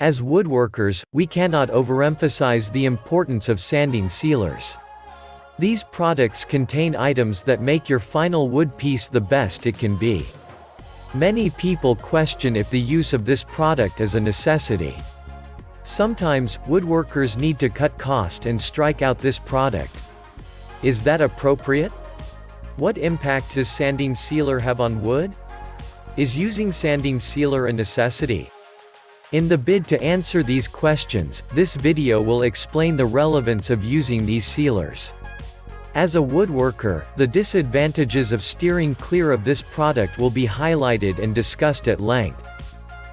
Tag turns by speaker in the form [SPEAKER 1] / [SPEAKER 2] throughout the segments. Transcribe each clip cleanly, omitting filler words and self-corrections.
[SPEAKER 1] As woodworkers, we cannot overemphasize the importance of sanding sealers. These products contain items that make your final wood piece the best it can be. Many people question if the use of this product is a necessity. Sometimes, woodworkers need to cut cost and strike out this product. Is that appropriate? What impact does sanding sealer have on wood? Is using sanding sealer a necessity? In the bid to answer these questions, this video will explain the relevance of using these sealers. As a woodworker, the disadvantages of steering clear of this product will be highlighted and discussed at length.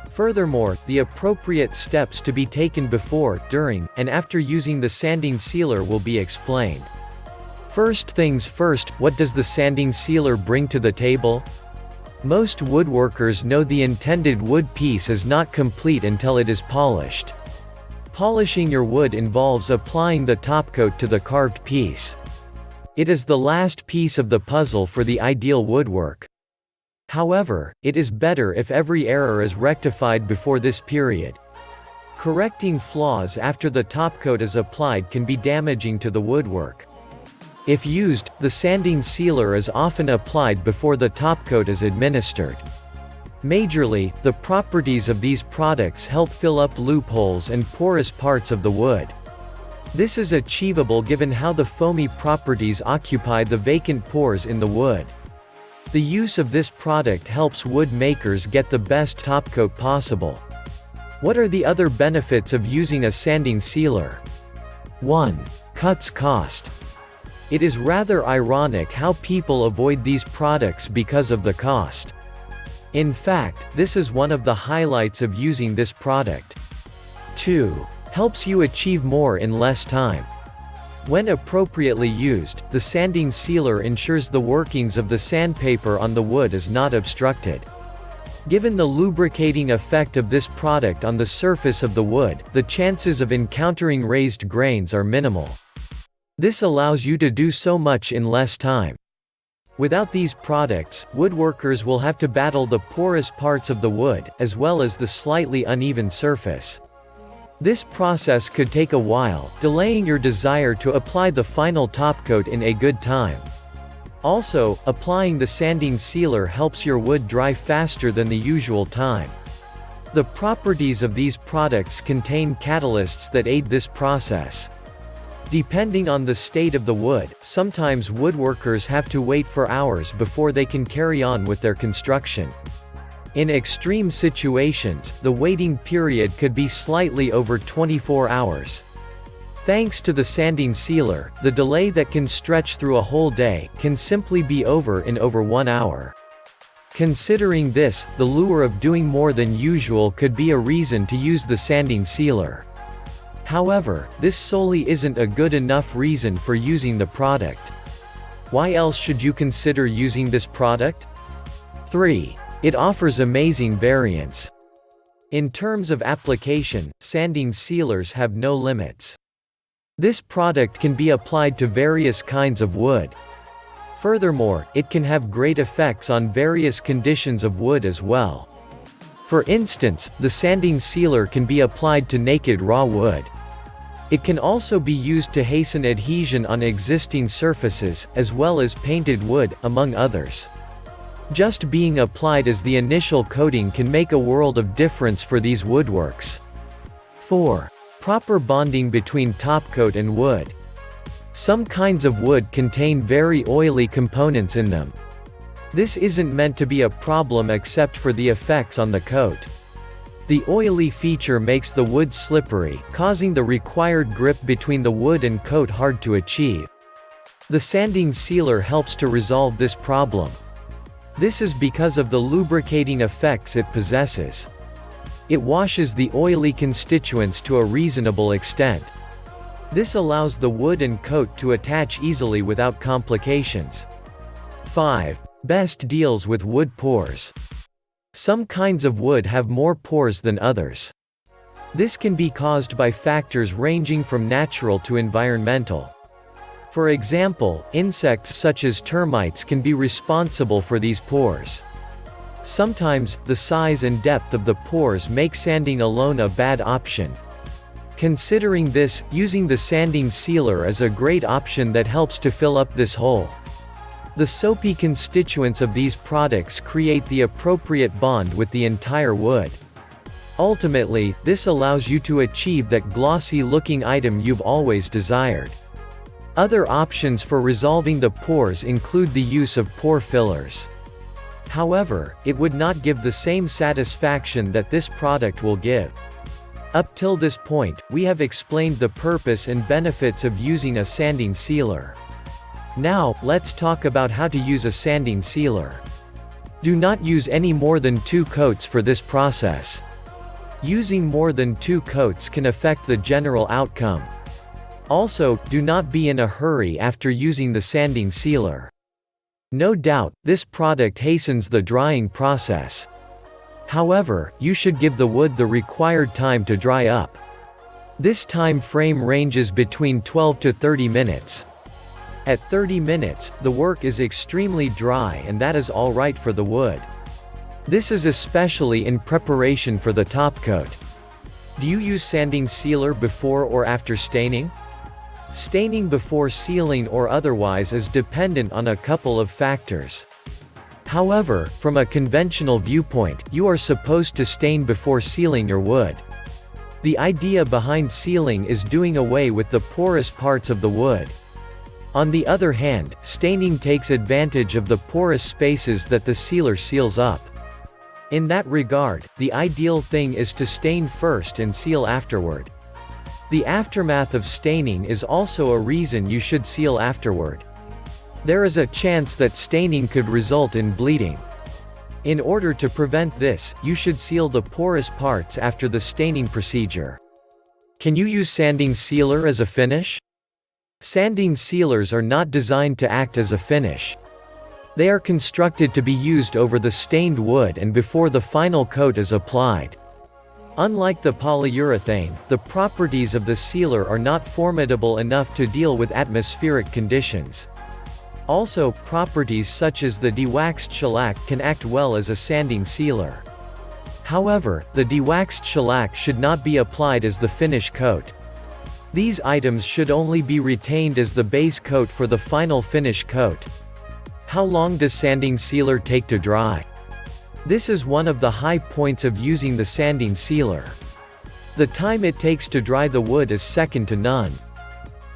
[SPEAKER 1] Furthermore, the appropriate steps to be taken before, during, and after using the sanding sealer will be explained. First things first, what does the sanding sealer bring to the table? Most woodworkers know the intended wood piece is not complete until it is polished. Polishing your wood involves applying the topcoat to the carved piece. It is the last piece of the puzzle for the ideal woodwork. However, it is better if every error is rectified before this period. Correcting flaws after the topcoat is applied can be damaging to the woodwork. If used, the sanding sealer is often applied before the topcoat is administered. Majorly, the properties of these products help fill up loopholes and porous parts of the wood. This is achievable given how the foamy properties occupy the vacant pores in the wood. The use of this product helps wood makers get the best topcoat possible. What are the other benefits of using a sanding sealer? 1. Cuts cost. It is rather ironic how people avoid these products because of the cost. In fact, this is one of the highlights of using this product. 2. Helps you achieve more in less time. When appropriately used, the sanding sealer ensures the workings of the sandpaper on the wood is not obstructed. Given the lubricating effect of this product on the surface of the wood, the chances of encountering raised grains are minimal. This allows you to do so much in less time. Without these products, woodworkers will have to battle the porous parts of the wood, as well as the slightly uneven surface. This process could take a while, delaying your desire to apply the final topcoat in a good time. Also, applying the sanding sealer helps your wood dry faster than the usual time. The properties of these products contain catalysts that aid this process. Depending on the state of the wood, sometimes woodworkers have to wait for hours before they can carry on with their construction. In extreme situations, the waiting period could be slightly over 24 hours. Thanks to the sanding sealer, the delay that can stretch through a whole day can simply be over in over 1 hour. Considering this, the lure of doing more than usual could be a reason to use the sanding sealer. However, this solely isn't a good enough reason for using the product. Why else should you consider using this product? 3. It offers amazing variance. In terms of application, sanding sealers have no limits. This product can be applied to various kinds of wood. Furthermore, it can have great effects on various conditions of wood as well. For instance, the sanding sealer can be applied to naked raw wood. It can also be used to hasten adhesion on existing surfaces, as well as painted wood, among others. Just being applied as the initial coating can make a world of difference for these woodworks. 4. Proper bonding between topcoat and wood. Some kinds of wood contain very oily components in them. This isn't meant to be a problem except for the effects on the coat. The oily feature makes the wood slippery, causing the required grip between the wood and coat hard to achieve. The sanding sealer helps to resolve this problem. This is because of the lubricating effects it possesses. It washes the oily constituents to a reasonable extent. This allows the wood and coat to attach easily without complications. 5. Best deals with wood pores. Some kinds of wood have more pores than others. This can be caused by factors ranging from natural to environmental. For example, insects such as termites can be responsible for these pores. Sometimes, the size and depth of the pores make sanding alone a bad option. Considering this, using the sanding sealer is a great option that helps to fill up this hole. The soapy constituents of these products create the appropriate bond with the entire wood. Ultimately, this allows you to achieve that glossy-looking item you've always desired. Other options for resolving the pores include the use of pore fillers. However, it would not give the same satisfaction that this product will give. Up till this point, we have explained the purpose and benefits of using a sanding sealer. Now, let's talk about how to use a sanding sealer. Do not use any more than 2 coats for this process. Using more than 2 coats can affect the general outcome. Also, do not be in a hurry after using the sanding sealer. No doubt, this product hastens the drying process. However, you should give the wood the required time to dry up. This time frame ranges between 12 to 30 minutes. At 30 minutes, the work is extremely dry and that is alright for the wood. This is especially in preparation for the top coat. Do you use sanding sealer before or after staining? Staining before sealing or otherwise is dependent on a couple of factors. However, from a conventional viewpoint, you are supposed to stain before sealing your wood. The idea behind sealing is doing away with the porous parts of the wood. On the other hand, staining takes advantage of the porous spaces that the sealer seals up. In that regard, the ideal thing is to stain first and seal afterward. The aftermath of staining is also a reason you should seal afterward. There is a chance that staining could result in bleeding. In order to prevent this, you should seal the porous parts after the staining procedure. Can you use sanding sealer as a finish? Sanding sealers are not designed to act as a finish. They are constructed to be used over the stained wood and before the final coat is applied. Unlike the polyurethane, the properties of the sealer are not formidable enough to deal with atmospheric conditions. Also, properties such as the dewaxed shellac can act well as a sanding sealer. However, the dewaxed shellac should not be applied as the finish coat. These items should only be retained as the base coat for the final finish coat. How long does sanding sealer take to dry? This is one of the high points of using the sanding sealer. The time it takes to dry the wood is second to none.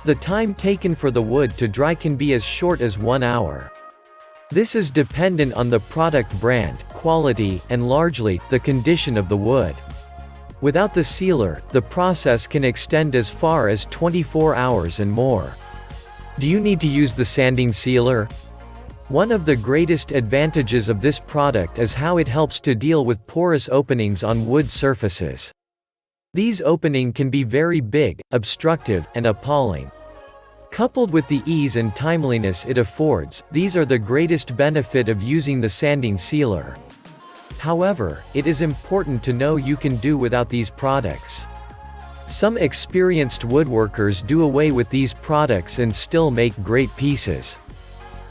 [SPEAKER 1] The time taken for the wood to dry can be as short as 1 hour. This is dependent on the product brand, quality, and largely, the condition of the wood. Without the sealer, the process can extend as far as 24 hours and more. Do you need to use the sanding sealer? One of the greatest advantages of this product is how it helps to deal with porous openings on wood surfaces. These openings can be very big, obstructive, and appalling. Coupled with the ease and timeliness it affords, these are the greatest benefit of using the sanding sealer. However, it is important to know you can do without these products. Some experienced woodworkers do away with these products and still make great pieces.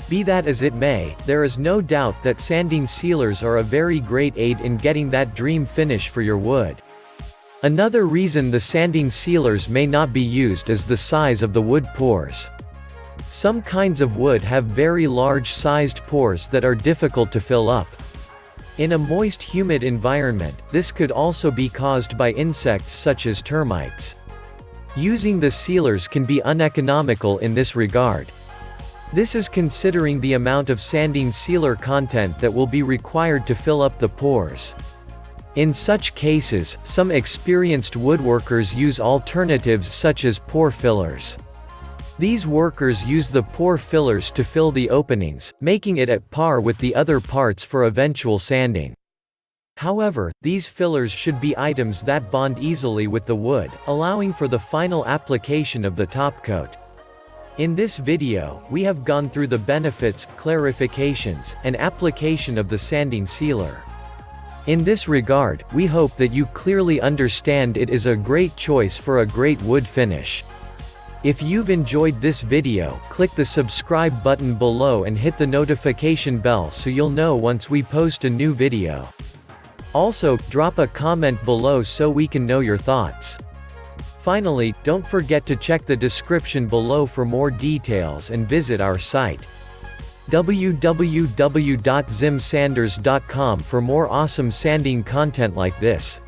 [SPEAKER 1] Be that as it may, there is no doubt that sanding sealers are a very great aid in getting that dream finish for your wood. Another reason the sanding sealers may not be used is the size of the wood pores. Some kinds of wood have very large-sized pores that are difficult to fill up. In a moist humid environment, this could also be caused by insects such as termites. Using the sealers can be uneconomical in this regard. This is considering the amount of sanding sealer content that will be required to fill up the pores. In such cases, some experienced woodworkers use alternatives such as pore fillers. These workers use the pore fillers to fill the openings, making it at par with the other parts for eventual sanding. However, these fillers should be items that bond easily with the wood, allowing for the final application of the top coat. In this video, we have gone through the benefits, clarifications, and application of the sanding sealer. In this regard, we hope that you clearly understand it is a great choice for a great wood finish. If you've enjoyed this video, click the subscribe button below and hit the notification bell so you'll know once we post a new video. Also, drop a comment below so we can know your thoughts. Finally, don't forget to check the description below for more details and visit our site www.zimsanders.com for more awesome sanding content like this.